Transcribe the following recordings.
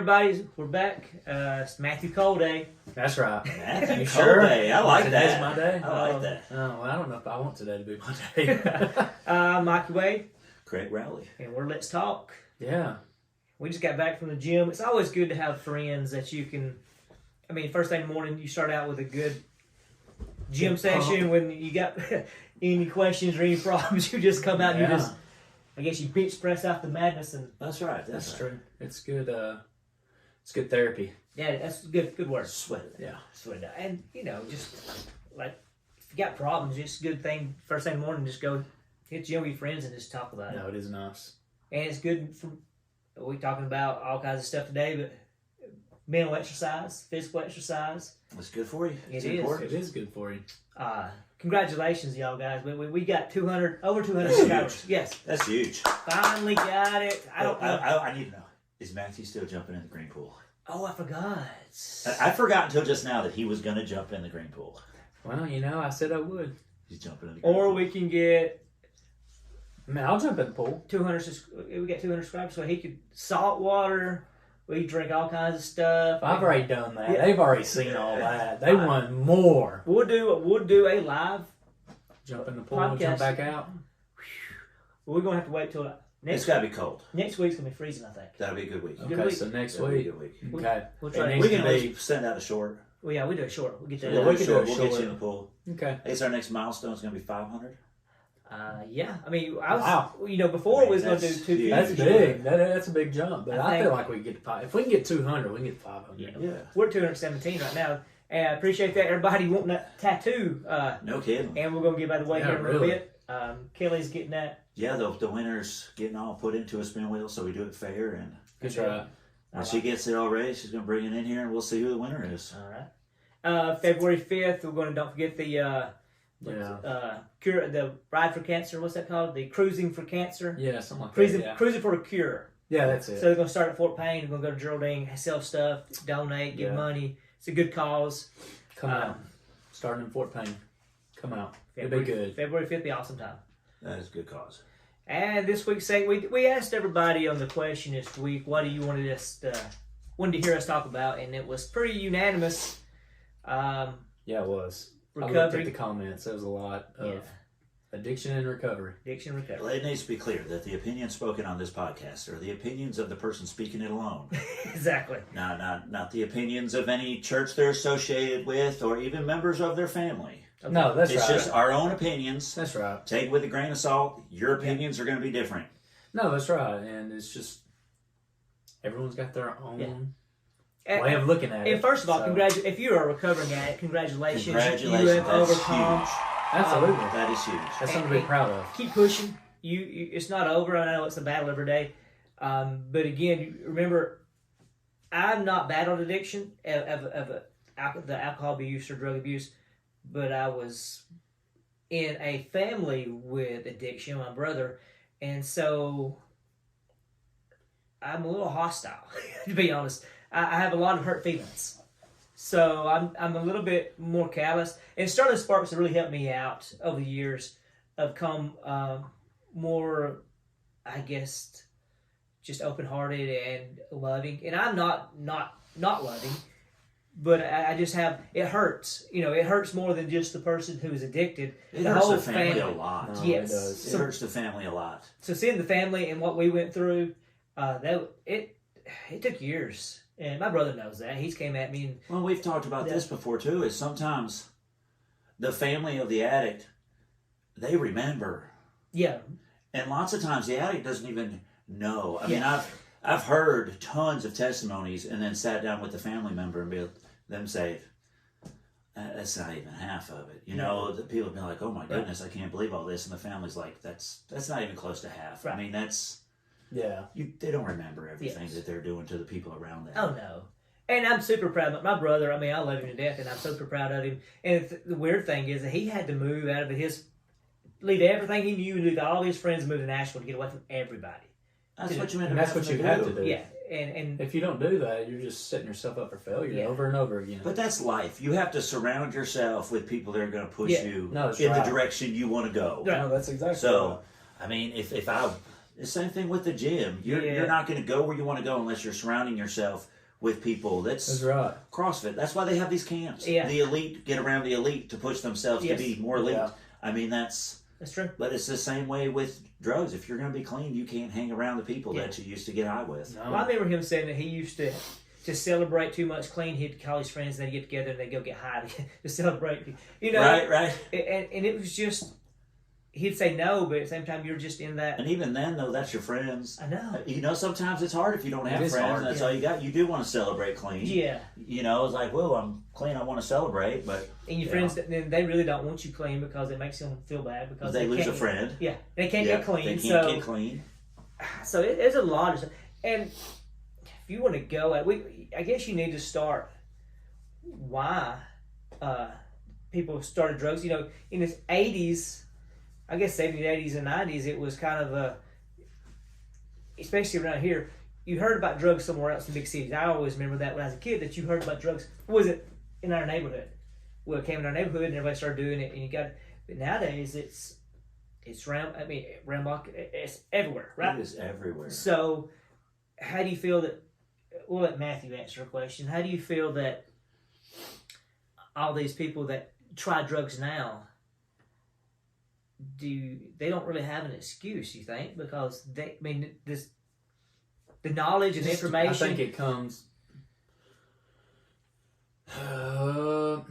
everybody. We're back. It's Matthew Cole Day. That's right. Matthew Cole Day. I like that. Today's my day. I like that. Oh, well, I don't know if I want today to be my day. Mikey Wade. Craig Rowley. And we're Let's Talk. Yeah. We just got back from the gym. It's always good to have friends that you can... I mean, first thing in the morning, you start out with a good gym session. When you got any questions or any problems, you just come out and you just... I guess you bench press out the madness. And That's right. That's true. It's good. It's good therapy. yeah, that's good word. Sweat it. Yeah. Sweat it out. And, you know, just like, if you got problems, just a good thing. First thing in the morning, just go hit the gym with your friends and just talk about it. No, it is nice. And it's good for, we're talking about all kinds of stuff today, but mental exercise, physical exercise. It's good for you. It It's is. important. It is good for you. Congratulations, y'all guys. We got over 200 subscribers. Yes. That's huge. Finally got it. I don't know. I need to know. Is Matthew still jumping in the green pool? Oh, I forgot. I forgot until just now that he was going to jump in the green pool. Well, you know, I said I would. He's jumping in the green Or pool. we can get I mean, I'll jump in the pool. 200. We got 200 subscribers, so he could salt water. We drink all kinds of stuff. I've already done that. Yeah. They've already seen all that. They want more. We'll do a live. Jump in the pool, Podcast. jump back out. We're gonna have to wait till It's next. got to be cold. Next week's gonna be freezing, I think. That'll be a good week. Good Okay, week. so next That'll be a week. good week. Okay. We'll It try. needs We to can be- always send out a short. Well, yeah, we do it short. We'll get that. Yeah, we can do it We'll get short. you in the pool. Okay. I guess our next milestone is going to be 500. Yeah. I mean, I was. Wow. You know, before we was gonna do That's 250. huge. That's big. That's a big jump. But I I feel think- like we can get to 5. If we can get 200, we can get 500. Yeah. Yeah. We're 217 right now. And I appreciate that. Everybody wanting that tattoo. No kidding. And we're gonna give that away Yeah, here in a little really. bit. Kelly's getting that. Yeah, the winner's getting all put into a spin wheel, so we do it fair. And Good try. when she gets it all ready, she's going to bring it in here, and we'll see who the winner is. All right. February 5th, we're gonna don't forget the cure, the ride for cancer. What's that called? The cruising for cancer. Yeah, something like Cruising, that. Yeah. cruising for a cure. Yeah, that's it. So they're gonna start at Fort Payne. We're gonna go to Geraldine, sell stuff, donate, give Yeah. money. It's a good cause. Come out. Starting in Fort Payne. Come out. It'll be February- good. February 5th, be awesome time. That is a good cause. And this week's segment, we asked everybody on the question this week, what do you wanted to hear us talk about, and it was pretty unanimous. Yeah, it was. I looked Recovery, at the comments. There was a lot of Yeah. addiction and recovery. addiction recovery. Well, it needs to be clear that the opinions spoken on this podcast are the opinions of the person speaking it alone. Exactly. Not the opinions of any church they're associated with or even members of their family. Okay. No, that's It's right. just our own opinions. That's right. Take it with a grain of salt. Your opinions are going to be different. No, that's right. And it's just everyone's got their own And, way of looking at it. and first of all, So, if you're a recovering addict, congratulations. Congratulations. You have That's overcome. huge. absolutely. That is huge. That's something to be proud of. Keep pushing. You it's not over. I know it's a battle every day. But again, you remember, I've not battled addiction of the alcohol abuse or drug abuse, but I was in a family with addiction, my brother, and so I'm a little hostile, to be honest. I have a lot of hurt feelings. So I'm a little bit more callous. And Sterling Sparks have really helped me out over the years. I've come more, I guess, just open-hearted and loving. And I'm not loving, but I just have, it hurts. You know, it hurts more than just the person who is addicted. It the hurts whole the family a lot. No, Yes. it does. It hurts the family a lot. So seeing the family and what we went through, it took years. And my brother knows that. He's came at me and Well, we've talked about this before too, is sometimes the family of the addict, they remember. yeah, And lots of times the addict doesn't even know. I mean, Yeah. I've heard tons of testimonies and then sat down with the family member and them say, that's not even half of it. You know, the people have been like, oh my goodness, I can't believe all this. And the family's like, that's not even close to half. Right. I mean, Yeah. they don't remember everything Yes. that they're doing to the people around them. oh no. And I'm super proud of my brother. I mean, I love him to death, and I'm super proud of him. And the weird thing is that he had to move out of leave everything he knew, leave all his friends, and move to Nashville to get away from everybody. That's what you end And up that's what having you have to do. Yeah, and If you don't do that, you're just setting yourself up for failure Yeah. over and over again. But that's life. You have to surround yourself with people that are going to push Yeah. you No, that's in right. the direction you want to go. Right. No, that's exactly So, right. I mean, if I The same thing with the gym. You're not going to go where you want to go unless you're surrounding yourself with people. That's right. CrossFit. That's why they have these camps. Yeah. The elite get around the elite to push themselves to be more elite. Yeah. I mean, that's true. But it's the same way with drugs. If you're going to be clean, you can't hang around the people that you used to get high with. No. Well, I remember him saying that he used to celebrate too much clean. He'd call his friends and they'd get together and they'd go get high to celebrate. You know, right. And it was just, he'd say no, but at the same time you're just in that. And even then, though, that's your friends. I know. You know, sometimes it's hard if you don't have friends. Hard. That's all you got. You do want to celebrate clean. Yeah. You know, it's like, well, I'm clean. I want to celebrate, but and your friends, then they really don't want you clean because it makes them feel bad because they lose can't a friend. Yeah, they can't get clean. They can't get clean. So there's a lot of stuff. And if you want to go at, I guess you need to start why people started drugs. You know, in the 80s, I guess 70s, 80s, and 90s, it was kind of especially around here, you heard about drugs somewhere else in big cities. I always remember that when I was a kid, that you heard about drugs. Was it in our neighborhood? Well, it came in our neighborhood and everybody started doing it, and you got. But nowadays, it's Rambach, it's everywhere, right? It is everywhere. So, how do you feel that? We'll let Matthew answer a question. How do you feel that all these people that try drugs now, they don't really have an excuse? You think because the knowledge and information. I think it comes.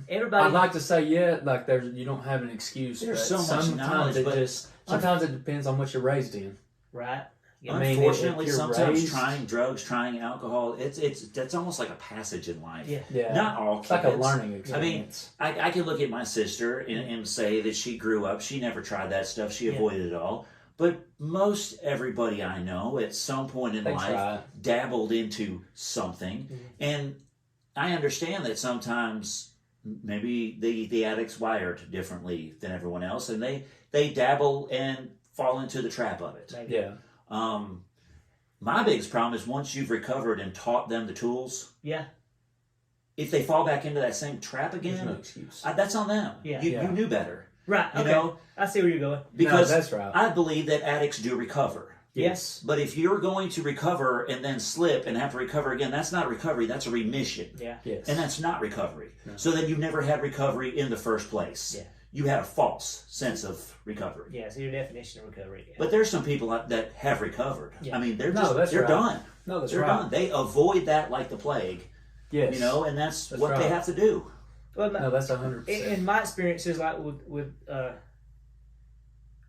Everybody. I'd like to say like you don't have an excuse. There's so much knowledge, but sometimes it depends on what you're raised in. Right. Yeah. Unfortunately, sometimes trying drugs, trying alcohol, that's almost like a passage in life. Yeah. Not all kids. It's like a learning experience. I mean, I can look at my sister and say that she grew up. She never tried that stuff. She avoided it all. But most everybody I know at some point in life dabbled into something. Mm-hmm. And I understand that sometimes maybe the addict's wired differently than everyone else. And they dabble and fall into the trap of it. Maybe. Yeah. My biggest problem is once you've recovered and taught them the tools. Yeah. If they fall back into that same trap again, there's no excuse. That's on them. Yeah. You knew better. Right. You okay. know? I see where you're going. Because that's right. I believe that addicts do recover. Yes. But if you're going to recover and then slip and have to recover again, that's not recovery, that's a remission. Yeah. Yes. And that's not recovery. No. So then you never had recovery in the first place. Yeah. You had a false sense of recovery. Yeah, so your definition of recovery. Yeah. But there's some people that have recovered. Yeah. I mean, they're right. done. No, that's they're right. done. They avoid that like the plague. Yes. You know, and that's what right. they have to do. Well, no, that's 100%. In my experiences, like with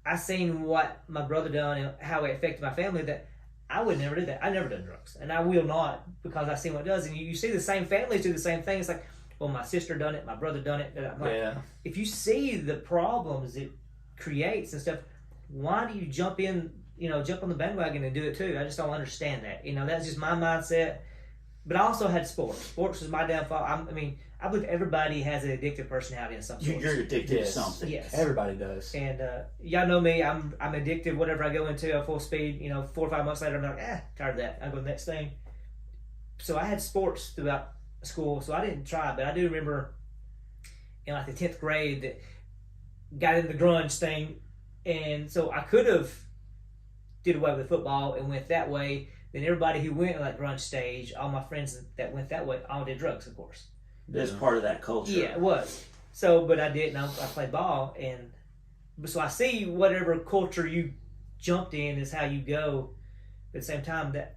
I seen what my brother done and how it affected my family, that I would never do that. I never done drugs, and I will not, because I seen what it does. And you see the same families do the same thing. It's like, well, my sister done it, my brother done it. I'm like, if you see the problems it creates and stuff, why do you jump on the bandwagon and do it too? I just don't understand that. That's just my mindset. But I also had sports. Sports was my downfall. I believe everybody has an addictive personality in some sort. You're addicted to something. Yes, everybody does. And y'all know me. I'm addictive. Whatever I go into at full speed, 4 or 5 months later, I'm like, tired of that. I go to the next thing. So I had sports throughout school, so I didn't try. But I do remember in like the 10th grade that got in the grunge thing, and so I could have did away with football and went that way. Then everybody who went to that grunge stage, all my friends that went that way, all did drugs, of course. It's part of that culture. Yeah, it was. So, but I didn't. I played ball, and so I see whatever culture you jumped in is how you go. But at the same time, that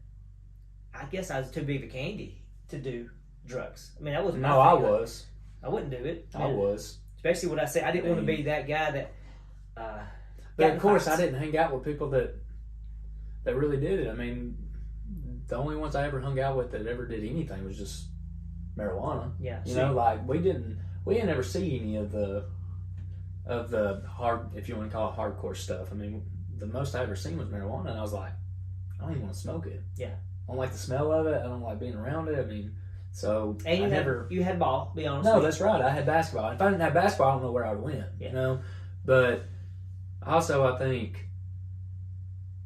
I guess I was too big of a candy to do drugs. I mean, that wasn't. No, I was. I wouldn't do it. I was. Especially what I said. I didn't want to be that guy that. But of course, I didn't hang out with people that really did it. I mean, the only ones I ever hung out with that ever did anything was just marijuana. Yeah. Like we didn't ever see any of the hard, if you want to call it hardcore stuff. I mean, the most I ever seen was marijuana, and I was like, I don't even want to smoke it. Yeah. I don't like the smell of it. I don't like being around it. I mean, so and you had ball. Be honest. No, that's right. I had basketball. If I didn't have basketball, I don't know where I would win. Yeah. But also, I think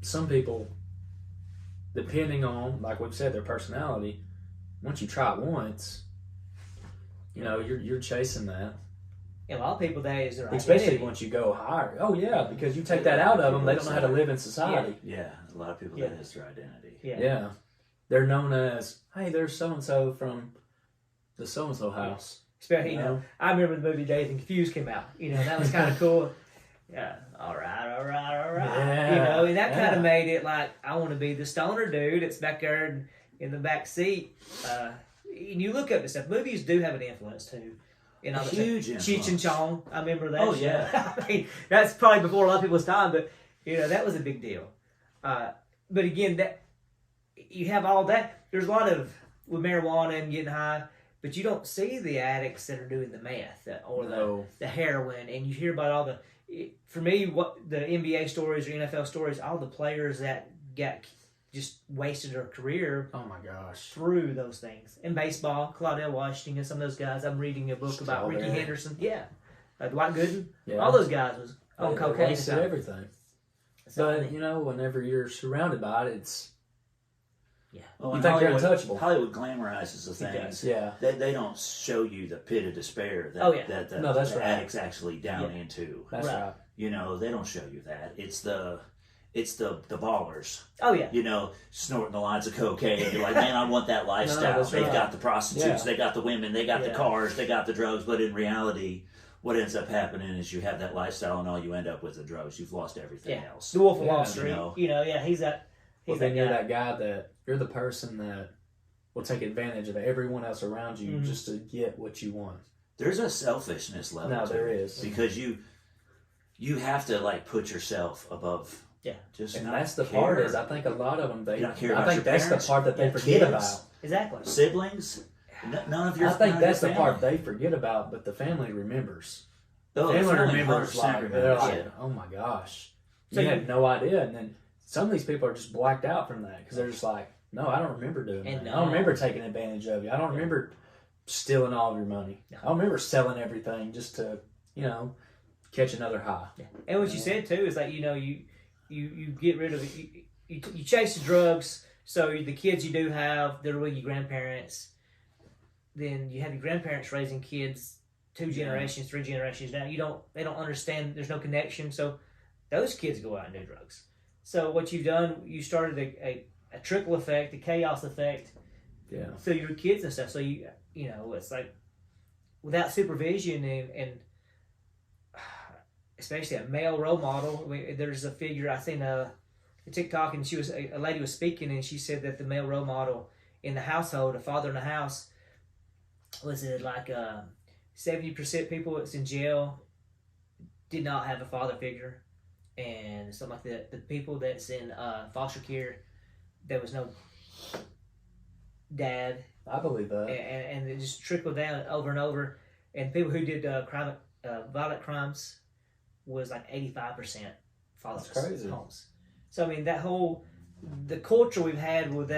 some people, depending on, like we've said, their personality, once you try it once, you're chasing that. And a lot of people, that is their Especially identity. once you go higher. Oh, yeah, because you take that out of them, they don't know how to live in society. Yeah, a lot of people, that is their identity. Yeah. They're known as, hey, there's so-and-so from the so-and-so house. Especially, you know, I remember the movie Dazed and Confused came out. You know, that was kind of cool. Yeah, all right. Yeah. You know, and that kind of made it like, I want to be the stoner dude that's back there in the back seat. And you look up this stuff. Movies do have an influence too. You know, Huge influence. Cheech and Chong. I remember that. Oh, show. yeah. I mean, that's probably before a lot of people's time, but you know, that was a big deal. But again, that you have all that. There's a lot of with marijuana and getting high, but you don't see the addicts that are doing the meth or the heroin, and you hear about all the. For me, what the NBA stories or NFL stories, all the players that got just wasted their career. Oh my gosh! Through those things in baseball, Claudell Washington, and some of those guys. I'm reading a book about Ricky Henderson. Yeah, Dwight Gooden. Yeah. All those guys was on cocaine. Wasted everything. But you know, whenever you're surrounded by it, it's Well, you think you're untouchable. Hollywood glamorizes the things. Yeah, they don't show you the pit of despair that that's the right. addict's actually down into. That's right. You know, they don't show you that. It's the ballers. Oh yeah. You know, snorting the lines of cocaine. You're like, man, I want that lifestyle. They've got the prostitutes, they got the women, they got the cars, they got the drugs. But in reality, what ends up happening is you have that lifestyle, and all you end up with the drugs. You've lost everything else. The Wolf of Wall Street. You know, he's that. Well, then you're that guy that you're the person that will take advantage of everyone else around you just to get what you want. There's a selfishness level. No, there is, because you have to like put yourself above. Yeah, and that's the part is I think a lot of them don't care. I think that's parents, the part that they forget about. Exactly. Siblings. None of your. I think that's the part they forget about, but the family remembers. The family remembers like they're like, it. oh my gosh, you had no idea, and then some of these people are just blacked out from that because they're just like, no, I don't remember doing that. I don't remember taking advantage of you. I don't remember stealing all of your money. I don't remember selling everything just to catch another high. Yeah. And what you said too is like you get rid of it. You chase the drugs. So the kids you do have, they're with your grandparents. Then you have your grandparents raising kids 2 generations, 3 generations down. They don't understand. There's no connection. So those kids go out and do drugs. So what you've done, you started a trickle effect, a chaos effect. Yeah. So your kids and stuff. So it's like without supervision and especially a male role model. I mean, there's a figure I seen a TikTok, and a lady was speaking, and she said that the male role model in the household, a father in the house, was it like 70% people that's in jail did not have a father figure, and something like that. The people that's in foster care, there was no dad. I believe that, and it just trickled down over and over. And people who did violent crimes was like 85% fatherless homes. So I mean, the culture we've had with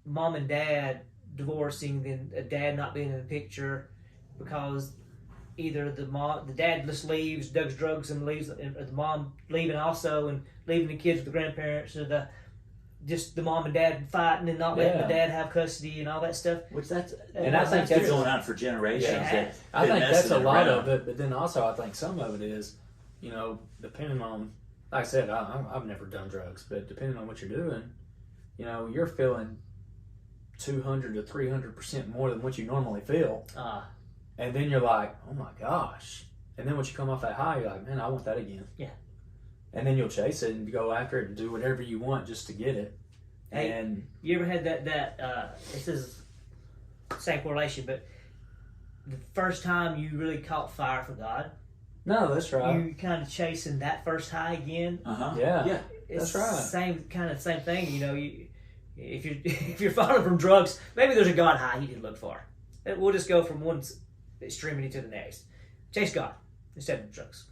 mom and dad divorcing, then a dad not being in the picture because either the dad just leaves, does drugs and leaves, and the mom leaving also and leaving the kids with the grandparents, or the mom and dad fighting and not letting the dad have custody and all that stuff. And I think that's going on for generations. Yeah. I think that's a lot of it, but then also I think some of it is, depending on, like I said, I've never done drugs, but depending on what you're doing, you're feeling 200 to 300% more than what you normally feel. And then you're like, oh my gosh. And then once you come off that high, you're like, man, I want that again. Yeah. And then you'll chase it and go after it and do whatever you want just to get it. Hey, and you ever had that this is same correlation, but the first time you really caught fire for God? No, that's right. You kind of chasing that first high again. Yeah. It's that's right. Same thing. If you're falling from drugs, maybe there's a God high you can look for. We'll just go from one extremity to the next. Chase God instead of drugs.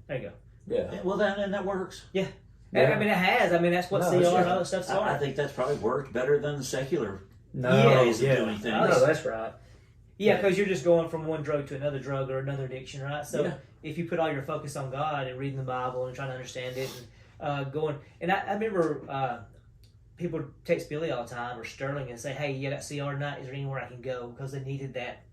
There you go. Yeah. Well, that works. Yeah. I mean, it has. I mean, that's what CR and all that stuff's for. I think that's probably worked better than the secular ways of doing things. No, that's right. Yeah, because you're just going from one drug to another drug or another addiction, right? So if you put all your focus on God and reading the Bible and trying to understand it and going... And I remember people text Billy all the time or Sterling and say, hey, you got CR tonight? Is there anywhere I can go? Because they needed that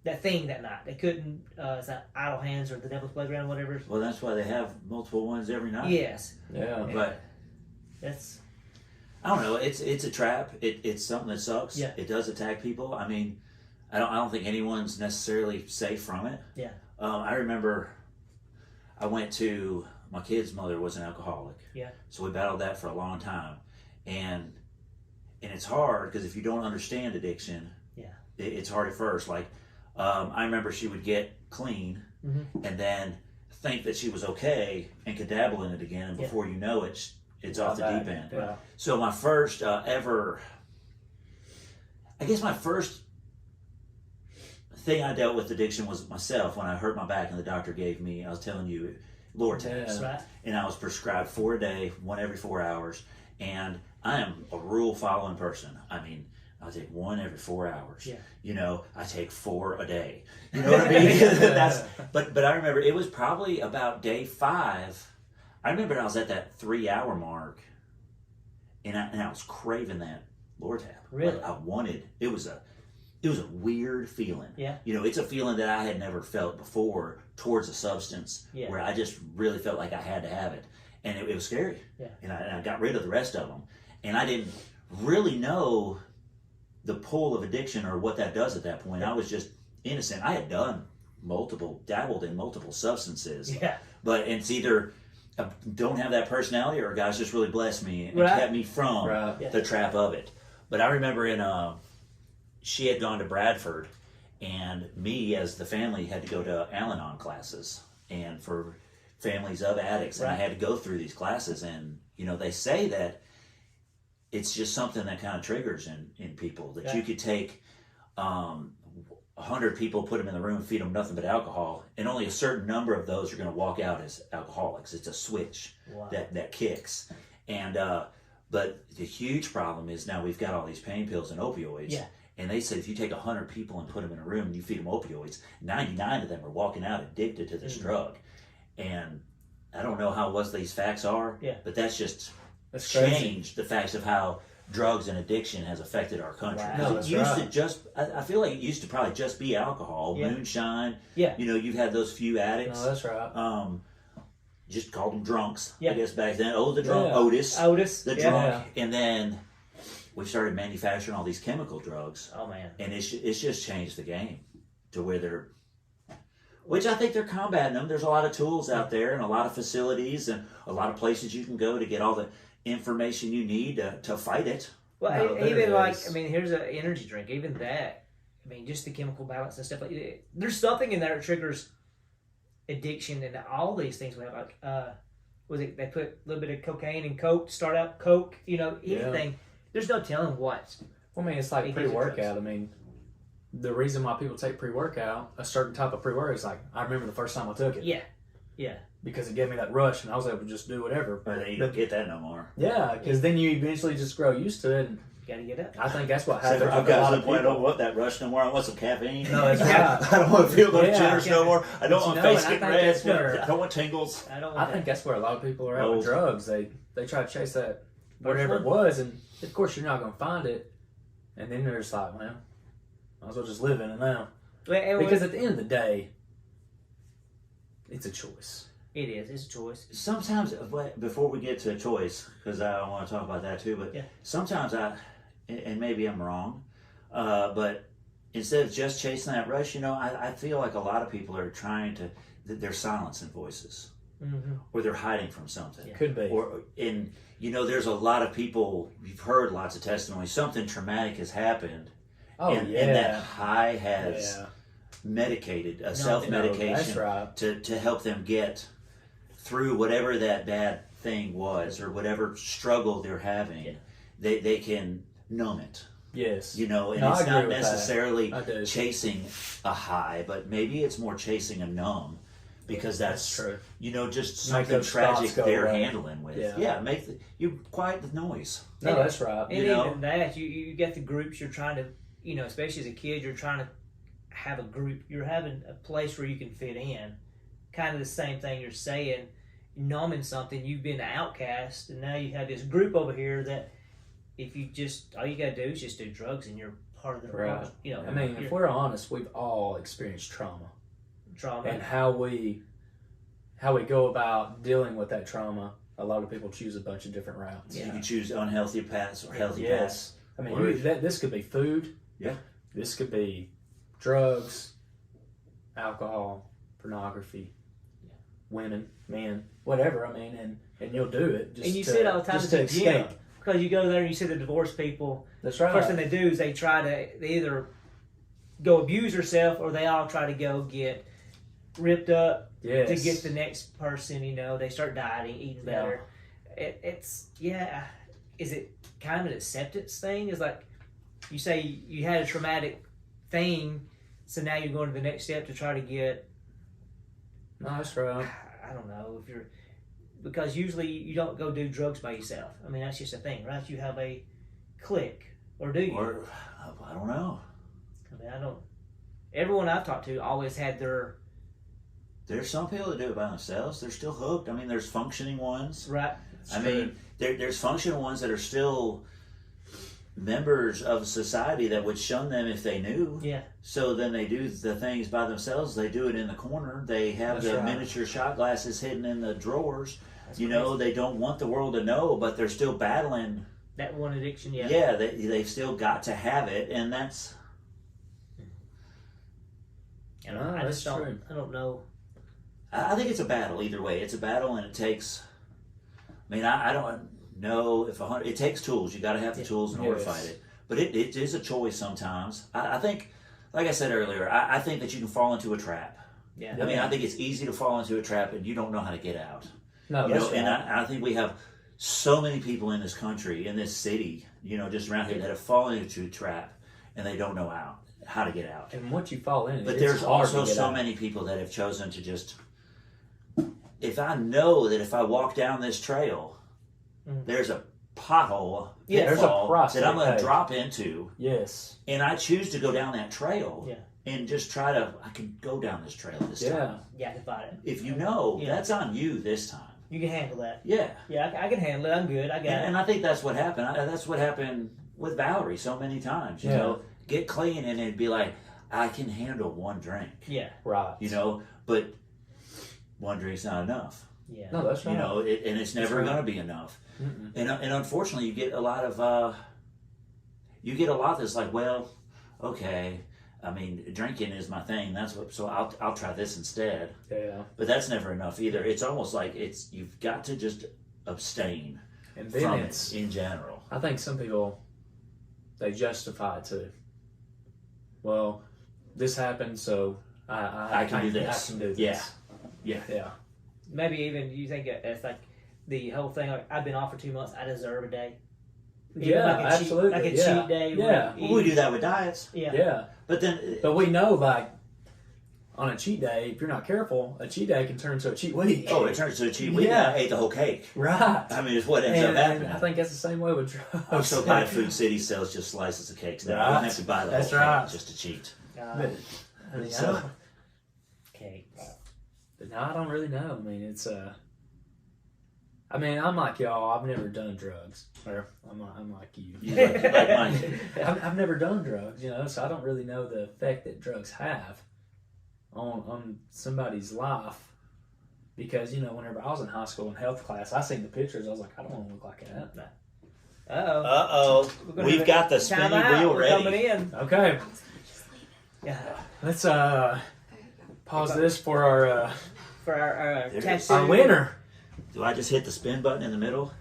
that thing that night. They couldn't. It's not Idle Hands or the Devil's Playground, whatever. Well, that's why they have multiple ones every night. Yes. Yeah. But That's. I don't know. It's a trap. It's something that sucks. Yeah. It does attack people. I mean, I don't think anyone's necessarily safe from it. Yeah. I remember I went to my kid's mother was an alcoholic. Yeah. So we battled that for a long time, and it's hard because if you don't understand addiction, Yeah. it's hard at first. Like I remember she would get clean Mm-hmm. and then think that she was okay and could dabble in it again, and before you know it, it's off the deep end. Yeah. So my first ever, I guess my first thing I dealt with addiction was myself when I hurt my back and the doctor gave me, I was telling you, Lortabs. Right. And I was prescribed 4 a day, one every 4 hours. And I am a rule following person. I mean, I take one every 4 hours. Yeah. You know, I take 4 a day. You know what I mean? But I remember it was probably about day 5. I remember I was at that 3-hour mark, and I was craving that Lortab. Really? Like I wanted. It was a weird feeling. Yeah. You know, it's a feeling that I had never felt before towards a substance, Yeah. where I just really felt like I had to have it, and it was scary. Yeah. And I got rid of the rest of them, and I didn't really know the pull of addiction or what that does at that point. I was just innocent. I had dabbled in multiple substances. Yeah. But it's either I don't have that personality or God's just really blessed me and Right. kept me from Right. the trap of it. But I remember she had gone to Bradford, and me as the family had to go to Al-Anon classes, and for families of addicts, and I Right. had to go through these classes, and you know they say that it's just something that kind of triggers in people that you could take 100 people, put them in the room, feed them nothing but alcohol, and only a certain number of those are going to walk out as alcoholics. It's a switch Wow. that kicks. And but the huge problem is now we've got all these pain pills and opioids. Yeah. And they said if you take 100 people and put them in a room and you feed them opioids, 99 of them are walking out addicted to this drug. And I don't know how these facts are, but that's just That's crazy. changed the facts of how drugs and addiction has affected our country. Wow. 'Cause No, it that's used right. to just, I feel like it used to probably just be alcohol, Yeah. moonshine. Yeah. You know, you've had those few addicts. No, that's right. Just called them drunks, Yeah. I guess back then. Oh, the drunk, Yeah. Otis, Otis. the Yeah. drunk. And then we started manufacturing all these chemical drugs. Oh man. And it's just changed the game to where which I think they're combating them. There's a lot of tools out there and a lot of facilities and a lot of places you can go to get all the information you need to fight it. Well, No, there even it like is. I mean, here's an energy drink. Even that, I mean, just the chemical balance and stuff like that. There's something in there that triggers addiction and all these things. We have like, was it they put a little bit of cocaine and coke to start out coke? You know, anything. There's no telling what. Well, I mean, it's like It gives you pre-workout. drugs. I mean, the reason why people take pre-workout, a certain type of pre-workout, is like, I remember the first time I took it. Yeah, yeah. Because it gave me that rush, and I was able to just do whatever. But you don't get that no more. Yeah, because then you eventually just grow used to it, and You gotta get up. I think that's what So happens I've with a got lot to of the point I don't people. want that rush no more. I want some caffeine. No, it's right. I don't want to feel those Yeah, jitters no more. I don't But want you my know, face and I getting think red. that's where- I don't want tingles. I don't. I Want think that. that's where a lot of people are at Oh. with drugs. They try to chase that whatever it was, and of course you're not going to find it. And then they're just like, well, might as well just live in it now. Because at the end of the day, it's a choice. it is. It's a choice. Sometimes, before we get to a choice, because I want to talk about that too, but Yeah. sometimes and maybe I'm wrong, but instead of just chasing that rush, you know, I feel like a lot of people are they're silencing voices, Mm-hmm. or they're hiding from something. Yeah. Could be. There's a lot of people, you've heard lots of testimonies, something traumatic has happened, Oh, and that high has medicated, self-medication that's right. to help them get through whatever that bad thing was or whatever struggle they're having. Yeah. They can numb it, Yes. you know, and No, I it's agree not with that. necessarily I do. chasing a high, but maybe it's more chasing a numb, because that's true. you know, just Make something those thoughts tragic go they're away. handling with. Yeah. You quiet the noise. No, that's right. And You know? even that, you get the groups you're trying to, you know, especially as a kid, you're trying to have a group. You're having a place where you can fit in. Kind of the same thing you're saying, numbing something. You've been an outcast, and now you have this group over here that if you just, all you got to do is just do drugs, and you're part of the Right. you know. I mean, if we're honest, we've all experienced trauma. And how we go about dealing with that trauma, a lot of people choose a bunch of different routes. You can choose unhealthy paths or healthy Yes. paths. I mean, this could be food. Yeah. This could be drugs, alcohol, pornography, women, men, whatever. I mean, and you'll do it just and you to, see it all the time just at to the gym. escape. Because you go there and you see the divorced people. That's right. First thing they do is they either go abuse themselves or they all try to go get ripped up Yes. to get the next person. You know, they start dieting, eating better. It's Is it kind of an acceptance thing? Is like you say you had a traumatic thing, so now you're going to the next step to try to get. No, that's right. I don't know if you're. Because usually you don't go do drugs by yourself. I mean, that's just a thing, right? You have a clique, or do you? Or, I don't know. I mean, I don't. Everyone I've talked to always had their. There's some people that do it by themselves. They're still hooked. I mean, there's functioning ones. Right. I mean, there's functional ones that are still members of society that would shun them if they knew. Yeah. So then they do the things by themselves. They do it in the corner. They have That's the right. miniature shot glasses hidden in the drawers. That's You know, crazy. they don't want the world to know, but they're still battling. That one addiction, yeah. Yeah, they've still got to have it, and that's. And No, I just that's don't. true. I don't know. I think it's a battle either way. It's a battle, and it takes. I mean, I don't know if it takes tools. You got to have the tools in order to Yes. fight it. But it is a choice sometimes. I think, like I said earlier, I think that you can fall into a trap. Yeah. I mean, I think it's easy to fall into a trap, and you don't know how to get out. No, You that's know, right. and I think we have so many people in this country, in this city, you know, just around here that have fallen into a trap, and they don't know how to get out. And once you fall in, But it's there's hard also to get so out. many people that have chosen to just. If I know that if I walk down this trail, there's a pothole, Yeah, there's a pitfall price that I'm to going pay. to drop into, Yes. and I choose to go down that trail, Yeah. and just try to. I can go down this trail this Yeah. time. Yeah, I can fight it. If you know, Yeah. that's on you this time. You can handle that. Yeah. Yeah, I can handle it. I'm good. I got And it. I think that's what happened. That's what happened with Valerie so many times. You Yeah. know, get clean and it'd be like, I can handle one drink. Yeah. Right. You know, but one drink's not enough. Yeah. No, that's right. You know, and it's never right. going to be enough. Mm-mm. And unfortunately, you get a lot of. You get a lot that's like, well, okay. I mean, drinking is my thing. That's what. So I'll try this instead. Yeah. But that's never enough either. It's almost like you've got to just abstain And then from it's. it in general. I think some people, they justify it too. Well, this happened, so I can do this. I can do this. Yeah. Yeah. Yeah. Maybe even you think it's like the whole thing. Like I've been off for 2 months. I deserve a day. Even Yeah, like a absolutely. Like a Yeah. cheat day. Yeah. Well, we do that with diets. Yeah. Yeah. But then, But we know, like, on a cheat day, if you're not careful, a cheat day can turn into a cheat week. oh, it turns to a cheat week. Yeah. I ate the whole cake. Right. I mean, it's what ends And up happening. I think that's the same way with drugs. I'm so glad Food City sells just slices of cakes now. You Right. don't have to buy the That's whole right. cake just to cheat. But, I mean, So- I don't, Okay. but no, I don't really know. I mean, it's I mean, I'm like y'all. I've never done drugs, or I'm like you. You like mine. I've never done drugs, you know, so I don't really know the effect that drugs have on somebody's life. Because, you know, whenever I was in high school in health class, I seen the pictures. I was like, I don't want to look like that. Uh-oh. Uh-oh. We're gonna We've have got the time spinny out. wheel We're coming ready. in. Okay, Yeah. let's pause this for our For our There it tattoo. is. our winner. Do I just hit the spin button in the middle?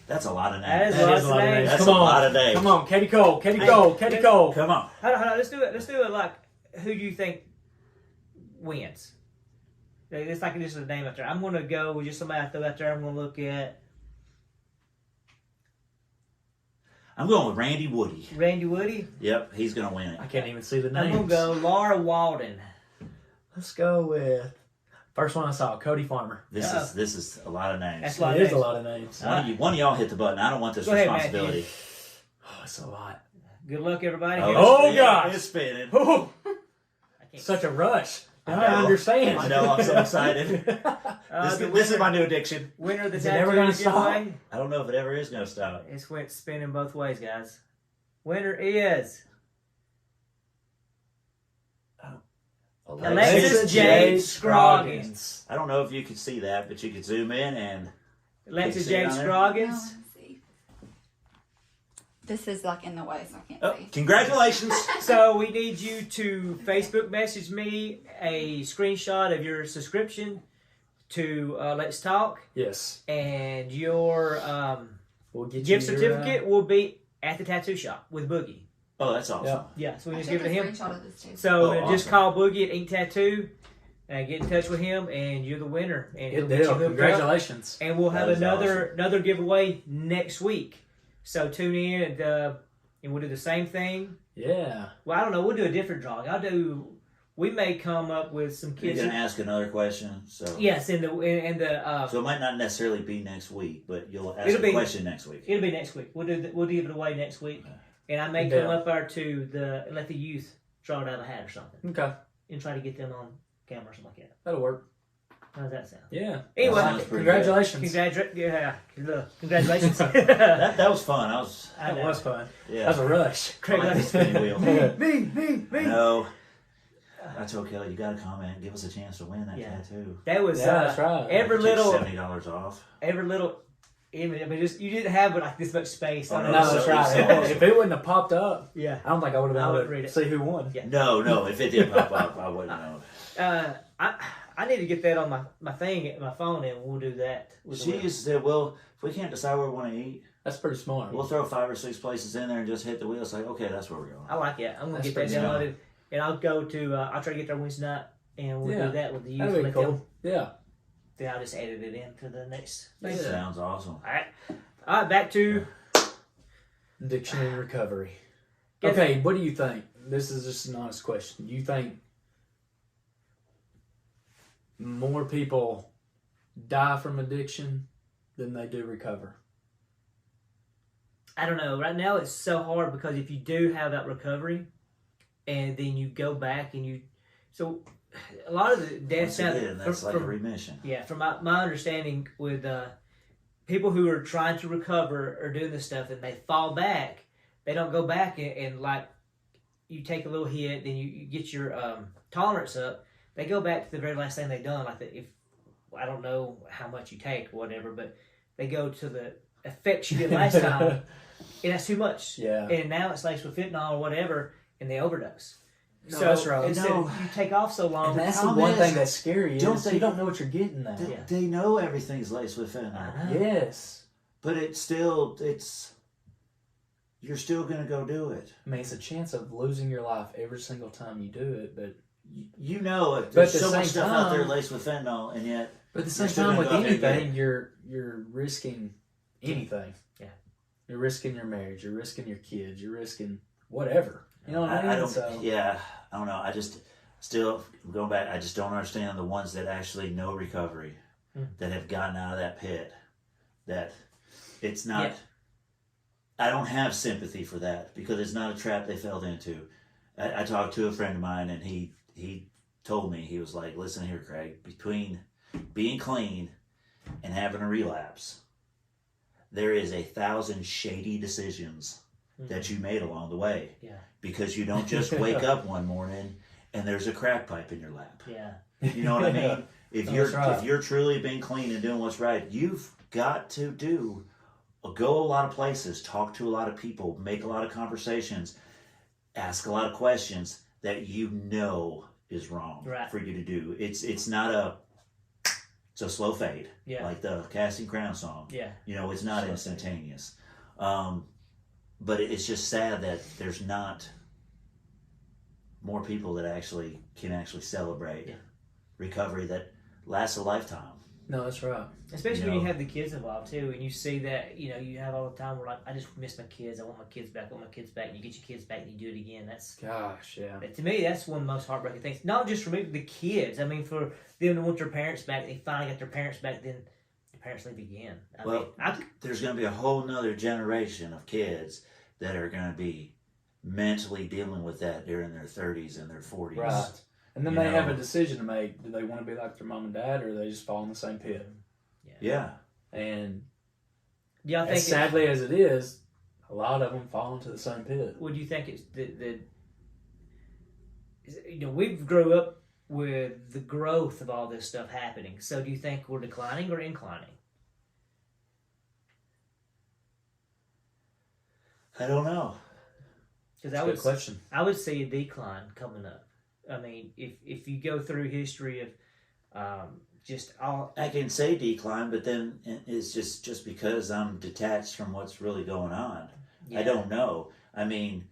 That's a lot of That names. is That is lots a lot of of names. names. That's Come a on, lot of names. come on, Katie Cole, Katie Hey, Cole, Katie Cole. Come on. Hold on. Let's do it. Let's do it like who do you think wins? It's like just a name out there. I'm going to go with just somebody I throw out there. I'm going to look at I'm going with Randy Woody. Randy Woody. Yep, he's going to win it. I can't even see the I'm names. going to go Laura Walden. Let's go with first one I saw, Cody Farmer. This is a lot of names. That's a lot It of is a names. lot of names. One of y'all hit the button. I don't want this Go ahead, responsibility. Oh, it's a lot. Good luck, everybody. Oh, Here- Oh, it's spinning. gosh. It's spinning. Oh, I can't- such a rush. Now I I know. understand. I know, I'm so excited. the This is my new addiction. winner of the Is it ever tattoo gonna stop? giveaway. I don't know if it ever is going to stop. It's went spinning both ways, guys. Winner is Alexis J. Scroggins. I don't know if you can see that, but you can zoom in and Alexis Can you J. see it on there? No, Scroggins. let's see. This is like in the way, so I can't oh, see. congratulations. So we need you to Facebook message me a screenshot of your subscription to Let's Talk, Yes. and your We'll get gift you certificate will be at the tattoo shop with Boogie. Oh, that's awesome. Yeah, so we I just took give it to a him. screenshot of this too. So Oh, just awesome. call Boogie at Ink Tattoo, get in touch with him, and you're the winner. And he'll Good get you deal. hooked up. Congratulations. And we'll have That is another giveaway next week. So tune in and we'll do the same thing. Yeah. Well, I don't know. We'll do a different drawing. We may come up with some You're kids. gonna ask another question, so Yes, so it might not necessarily be next week, but you'll ask It'll a be- question next week. it'll be next week. We'll give it away next week, and I may Good come deal. up there to let the youth draw it out of a hat or something, Okay. and try to get them on camera or something like that. That'll work. How does that sound? Yeah. Anyway, Sounds pretty Congratulations. Congratulations. That was fun. That was fun. Yeah. That was a rush. I like the spinning wheel. me. No. I told Kelly, you gotta comment, give us a chance to win that Yeah. tattoo. That was Yeah, that's right. every Take little, $70 off. Even I mean, just you didn't have like this much space. Oh, on no, it. No, that's so- right. so- If it wouldn't have popped up, Yeah. I don't think I would I have wouldn't been read able it. to see who won. Yeah. No, if it did pop up, I wouldn't know. I need to get that on my thing, my phone, and we'll do that. with the winner. She's well, if we can't decide where we want to eat, That's pretty smart. we'll throw 5 or 6 places in there and just hit the wheel. Say, okay, that's where we're going. I like it. I'm gonna That's get that pretty downloaded, and I'll go to. I'll try to get there Wednesday night, and we'll Yeah. do that with the youth. That'd be Let them- cool. Yeah. Then I'll just edit it in to the next. Yeah. Sounds awesome. All right, back to. Addiction and recovery. Guess- Okay, what do you think? This is just an honest question. Do you think more people die from addiction than they do recover? I don't know. Right now, it's so hard because if you do have that recovery, and then you go back and so a lot of the deaths Once out again, that's like a remission. yeah, from my understanding with people who are trying to recover or doing this stuff and they fall back, they don't go back and like you take a little hit, then you get your tolerance up. They go back to the very last thing they've done. Like if I don't know how much you take or whatever, but they go to the effects you did last time, and that's too much. Yeah. And now it's laced with fentanyl or whatever, and they overdose. No, so that's right. instead No. you take off so long. And that's the problem one is, thing that's scary don't is they- you don't know what you're getting there. They, Yeah. they know everything's laced with I fentanyl, know. Yes. but you're still gonna go do it. I mean, it's a chance of losing your life every single time you do it, but You know it. But There's at the so much same stuff out there time- laced with fentanyl, and yet at the You're same still time gonna with go out there and get anything, you're risking anything. Yeah. You're risking your marriage. You're risking your kids. You're risking whatever. You know what I mean? I don't. So, Yeah, I don't know. I just still going back. I just don't understand the ones that actually know recovery, that have gotten out of that pit. That it's not. Yeah. I don't have sympathy for that because it's not a trap they fell into. I talked to a friend of mine, and he told me, he was like, "Listen here, Craig. Between being clean and having a relapse, there is 1,000 shady decisions that you made along the way. Yeah. Because you don't just wake up one morning and there's a crack pipe in your lap. Yeah. You know what I mean? If No, you're that's right. if you're truly being clean and doing what's right, you've got to go a lot of places, talk to a lot of people, make a lot of conversations, ask a lot of questions that you know is wrong Right. for you to do. It's not it's a slow fade, Yeah. like the Casting Crown song. Yeah. You know, it's not Slow fade. instantaneous. But it's just sad that there's not more people that can actually celebrate Yeah. recovery that lasts a lifetime. no, that's right. Especially You when you know. have the kids involved too, and you see that you have all the time. Where like, I just miss my kids. I want my kids back. I want my kids back. And you get your kids back, and you do it again. That's Gosh, yeah. to me, that's one of the most heartbreaking things. Not just for me, but the kids. I mean, for them to want their parents back, they finally got their parents back. Then the parents leave again. I Well, mean, there's going to be a whole nother generation of kids that are going to be mentally dealing with that during their 30s and their 40s. Right. And then You they have know. a decision to make. Do they want to be like their mom and dad, or do they just fall in the same pit? Yeah. And do y'all think? as sadly as it is, a lot of them fall into the same pit. Would you think it's the we've grew up with the growth of all this stuff happening. So do you think we're declining or inclining? I don't know. Because That's a good question. I would see a decline coming up. I mean, if you go through history of just all, I can say decline, but then it's just because I'm detached from what's really going on. yeah, I don't know. I mean,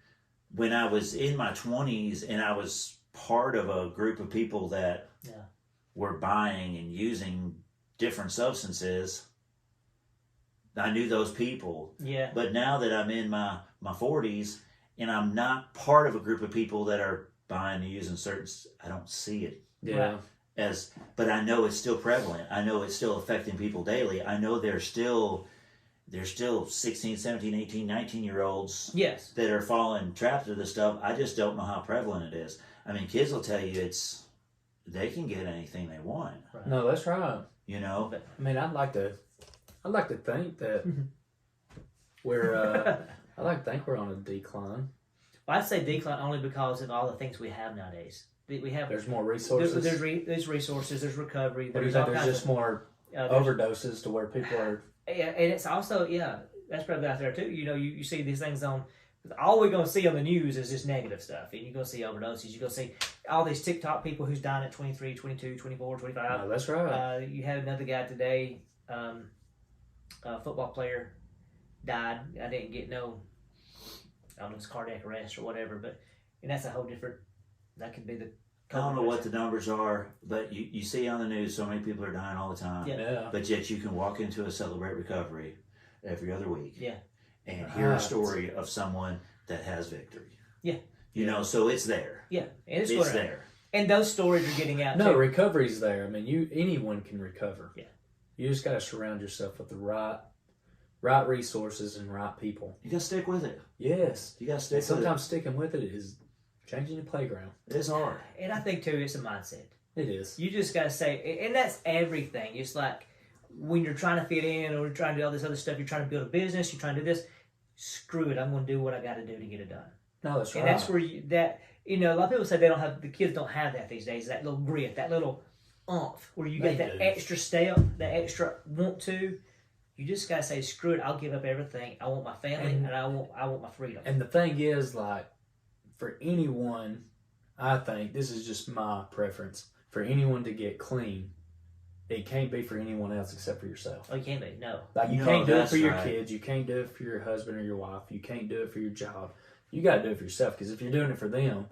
when I was in my 20s and I was part of a group of people that Yeah. were buying and using different substances, I knew those people. Yeah, But now that I'm in my 40s and I'm not part of a group of people that are buying and using certain, I don't see it Yeah. as, but I know it's still prevalent. I know it's still affecting people daily. I know there's still 16, 17, 18, 19-year-olds yes, that are falling trapped to this stuff. I just don't know how prevalent it is. I mean, kids will tell you they can get anything they want, right. No, that's right. you know? I mean, I'd like to think that I'd like to think we're on a decline. Well, I'd say decline only because of all the things we have nowadays. We have There's more resources. there's resources, there's recovery. What do you There's think? all There's kinds just more of, overdoses to where people are. yeah, and it's also that's probably out there too. You know, you see these things on. All we're gonna see on the news is just negative stuff, and you're gonna see overdoses. You're gonna see all these TikTok people who's dying at 23, 22, 24, 25. No, that's right. You had another guy today, a football player, died. I didn't get no, I don't know, it's cardiac arrest or whatever, and that's a whole different. That could be the. I don't know what the numbers are, but you see on the news so many people are dying all the time. Yeah. Yeah. But yet you can walk into a Celebrate Recovery every other week. Yeah. And hear a Right. story of someone that has victory. Yeah. You know, so it's there. Yeah, and it's It's going around. there. And those stories are getting out No, too. recovery's there. I mean, anyone can recover. Yeah. You just got to surround yourself with the right resources and right people. You got to stick with it. Yes. You got to And stick with sometimes sticking with it is changing the playground. it. It's hard. And I think too, it's a mindset. It is. You just got to say, and that's everything. It's like when you're trying to fit in or trying to do all this other stuff, you're trying to build a business, you're trying to do this. Screw it, I'm going to do what I got to do to get it done. No, that's right. And that's where a lot of people say the kids don't have that these days, that little grit, that little oomph, where you They get that do. extra step, that extra want to. You just got to say, screw it, I'll give up everything. I want my family and I want my freedom. And the thing is, like, for anyone, I think, this is just my preference, for anyone to get clean, it can't be for anyone else except for yourself. Oh, you can't be, no. Like, you No, can't do it that's for your right. kids. You can't do it for your husband or your wife. You can't do it for your job. You got to do it for yourself, because if you're doing it for them,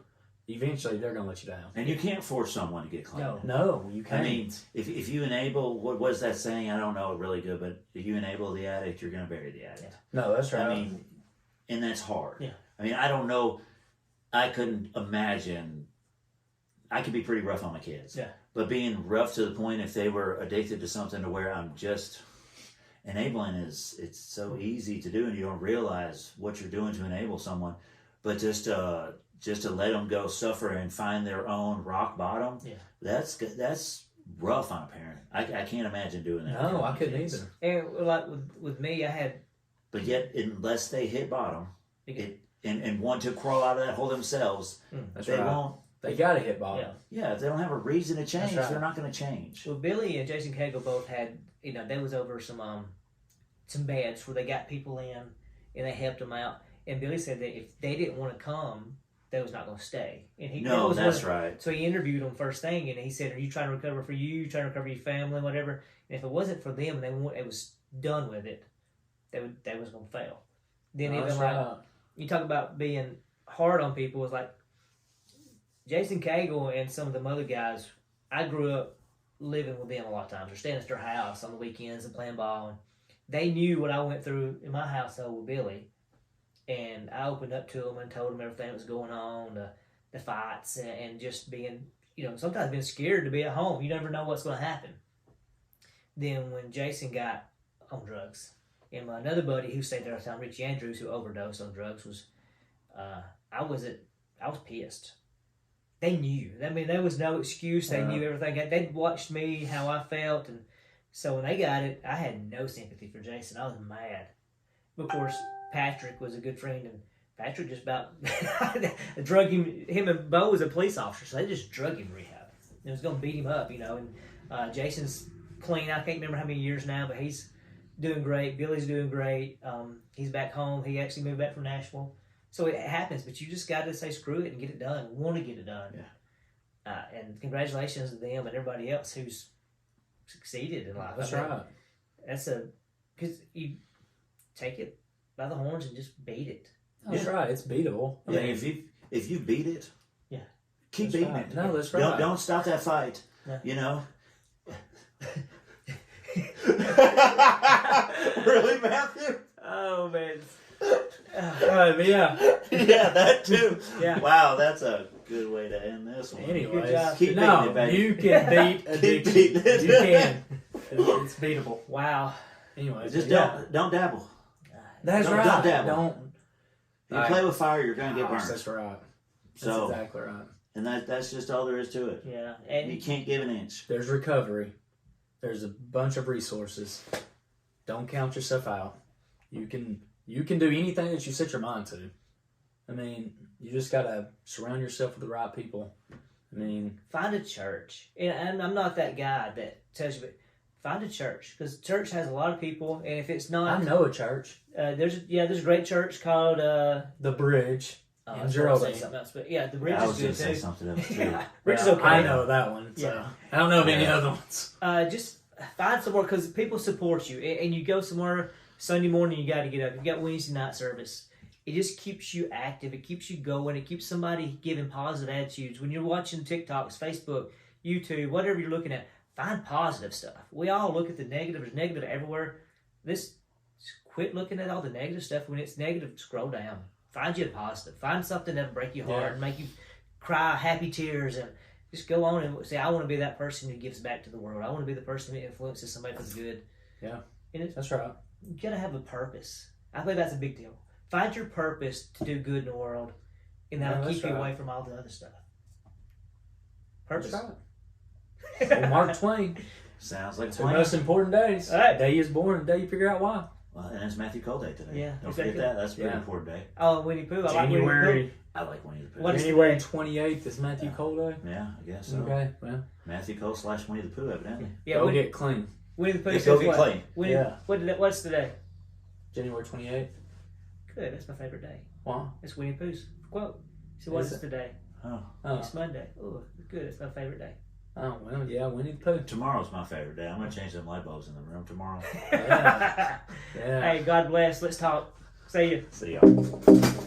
eventually they're going to let you down. And you can't force someone to get clean. No. No, you can't. I mean, if you enable, what was that saying? I don't know it really good, but if you enable the addict, you're going to bury the addict. no, that's right. I mean, and that's hard. Yeah. I mean, I don't know. I couldn't imagine. I could be pretty rough on my kids. Yeah. But being rough to the point if they were addicted to something to where I'm just enabling it's so easy to do, and you don't realize what you're doing to enable someone. But just to let them go suffer and find their own rock bottom. Yeah. That's rough on a parent. I can't imagine doing that. no, to I my couldn't kids. either. And like with me, I had But yet, unless they hit bottom, and want to crawl out of that hole themselves, That's they right. won't. They got to hit bottom. Yeah, if they don't have a reason to change, That's right. they're not going to change. well, Billy and Jason Cagle both had they was over some beds where they got people in and they helped them out. And Billy said that if they didn't want to come, they was not going to stay. And that No, was that's one- right. So he interviewed them first thing, and he said, "Are you trying to recover for you? Trying to recover your family, whatever?" And if it wasn't for them, and it was done with it, they was going to fail. Then No, even that's like right. you talk about being hard on people, is like Jason Cagle and some of them other guys. I grew up living with them a lot of times, or staying at their house on the weekends and playing ball. And they knew what I went through in my household with Billy, and I opened up to them and told them everything that was going on, the fights, and just being, sometimes being scared to be at home. You never know what's going to happen. Then when Jason got on drugs, and my another buddy who stayed there at the time, Richie Andrews, who overdosed on drugs, was I was pissed. They knew. I mean, there was no excuse. They knew everything. They'd watched me, how I felt, and so when they got it, I had no sympathy for Jason. I was mad. Of course, Patrick was a good friend, and Patrick just about drug him. Him and Bo was a police officer, so they just drug him to rehab. and was going to beat him up, And Jason's clean. I can't remember how many years now, but he's doing great. Billy's doing great. He's back home. He actually moved back from Nashville. So it happens, but you just got to say screw it and get it done. Want to get it done. Yeah. And congratulations to them and everybody else who's succeeded in life. That's right. That's because you take it by the horns and just beat it. That's right. It's beatable. I mean, if you beat it, keep beating it. No, that's right. Don't stop that fight. No. Really, Matthew? Oh man. Yeah. Yeah, that too. Yeah. Wow, that's a good way to end this one. Anyways, Good job. Keep beating it, baby. you can beat addiction. beating it. You can. It's beatable. Wow. Anyways, Just yeah. don't dabble. That's Don't- right. don't dabble. Don't. If you play with fire, you're gonna get Gosh, burned. that's right. That's So, exactly right. and that's just all there is to it. Yeah. You And can't give an inch. There's recovery. There's a bunch of resources. Don't count yourself out. You can do anything that you set your mind to. I mean, you just gotta surround yourself with the right people. I mean, find a church. And I'm not that guy that tells you, but find a church because church has a lot of people. And if it's not, I know a church, there's a great church called The Bridge I in was gonna say Geraldine. something else, but yeah, the Bridge I was is gonna good say too. something else too. Yeah, Bridge is Well, okay. I know that one. So Yeah. I don't know of any Yeah. other ones. Just find somewhere because people support you, and you go somewhere Sunday morning. You got to get up. You got Wednesday night service. It just keeps you active. It keeps you going. It keeps somebody giving positive attitudes. When you're watching TikToks, Facebook, YouTube, whatever you're looking at, find positive stuff. We all look at the negative. There's negative everywhere. Just quit looking at all the negative stuff. When it's negative, scroll down. Find you a positive. Find something that'll break your heart and make you cry happy tears and just go on and say, I want to be that person who gives back to the world. I want to be the person who influences somebody for the good. Yeah. And That's right. you got to have a purpose. I think that's a big deal. Find your purpose to do good in the world, and that'll Yeah, keep you that's away right. from all the other stuff. Purpose. That's right. Well, Mark Twain. Sounds like a Two plan. most important days. All right. Day is born, the day you figure out why. Well, and it's Matthew Cole Day today. Yeah, Don't exactly. forget that. That's a pretty Yeah. important day. Oh, Winnie Pooh. I like Winnie January I like Winnie the Pooh. What is- January 28th is Matthew Cole Day. Yeah, I guess so. Okay, well, Matthew Cole / Winnie the Pooh, evidently. Pooh. Yeah, go Winnie, get clean. Winnie the Pooh Yeah, says go get what? clean. Winnie, Yeah. what's today? January 28th. Good. That's my favorite day. Wow. It's Winnie Pooh's quote. So what Is is it? today? Oh, Oh, It's Monday. Oh, good. It's my favorite day. well, yeah, Winnie the Pooh. tomorrow's my favorite day. I'm gonna change them light bulbs in the room tomorrow. Yeah. Yeah. Hey, God bless. Let's talk. See you. See y'all.